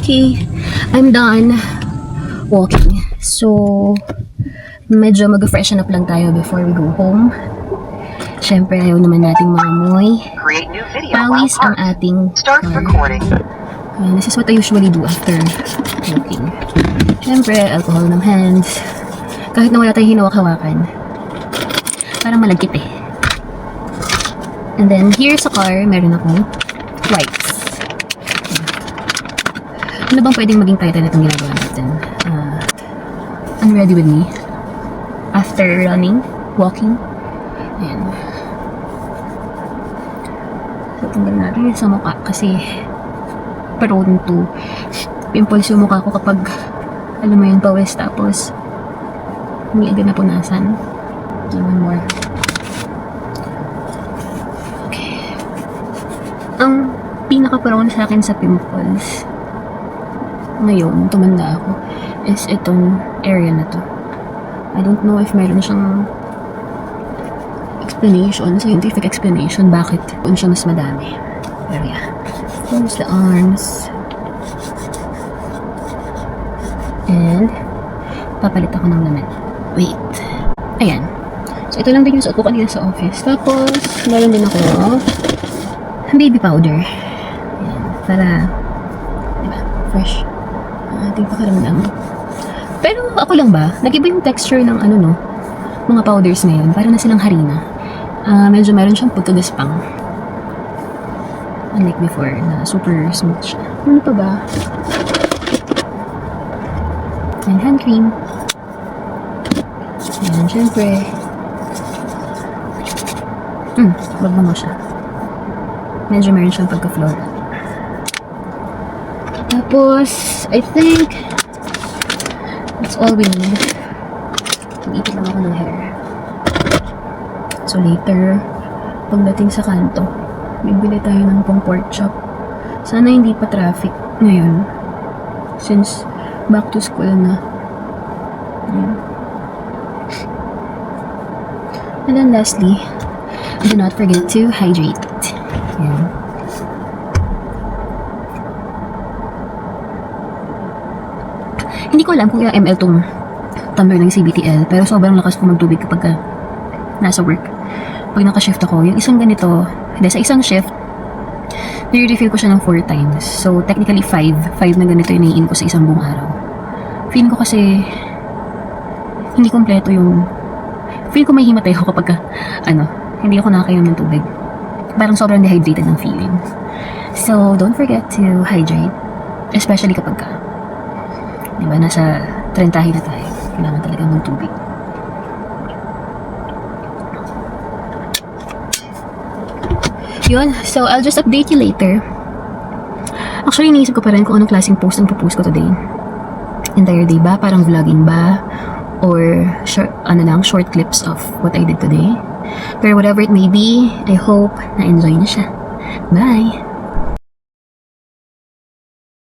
Okay, I'm done walking. So, medyo mag-freshen up lang tayo before we go home. Siyempre, ayaw naman nating maamoy. Pawis ang ating car. This is what I usually do after walking. Siyempre, alcohol ng hands. Kahit na wala tayong hinawak-hawakan. Parang malagkit eh. And then, here sa car, meron akong wipes. Ano bang pwedeng maging title itong ginagawa natin? I'm ready with me. After running, walking. Ayan. So, tanggal natin yung sa mukha kasi prone to pimples yung mukha ko kapag alam mo yun, pawis tapos hindi agad na punasan. One more. Okay. Ang pinaka-prone sa akin sa pimples ngayon, tumanda ako, is itong area na to. I don't know if meron siyang explanation, scientific explanation, bakit doon siya mas madami. Pero yeah. Close the arms. And papalit ako ng laman. Wait. Ayan. So, ito lang din yung suot ko kanina sa office. Tapos, meron din ako baby powder. Ayan. Para, diba, fresh. Ating pakaramdam. Pero, ako lang ba? Nag-iba yung texture ng ano, no? Mga powders ngayon. Para na silang harina. Medyo meron siyang pagkagaspang. Unlike before, na super smooth siya. Ano pa ba? And hand cream. Ayan, syempre. Magbango siya. Medyo meron siyang pagka-floral. Tapos, I think that's all we need. Mag-ipit lang ako ng hair. So later, pagdating sa kanto, bibili tayo ng pang pork chop. Sana hindi pa traffic ngayon. Since back to school na. Ayan. And then lastly, do not forget to hydrate. Ayan. Hindi ko alam kung ilang ml tong tumbler ng CBTL, pero sobrang lakas ko magtubig kapag nasa work. Pag naka-shift ako, yung isang ganito, sa isang shift, nire-refill ko siya ng 4 times. So, technically 5. 5 na ganito yung naiin ko sa isang buong araw. Feel ko kasi, hindi kompleto yung, feel ko may himatay ako kapag, hindi ako nakakainom ng tubig. Parang sobrang dehydrated ng feeling. So, don't forget to hydrate. Especially kapag diba, nasa 30 na tayo. Kailangan talaga ng tubig. Yun. So, I'll just update you later. Actually, iniisip ko pa rin kung anong klaseng post ang post ko today. Entire day ba? Parang vlogging ba? Or, short clips of what I did today. Pero whatever it may be, I hope na-enjoy niyo siya. Bye!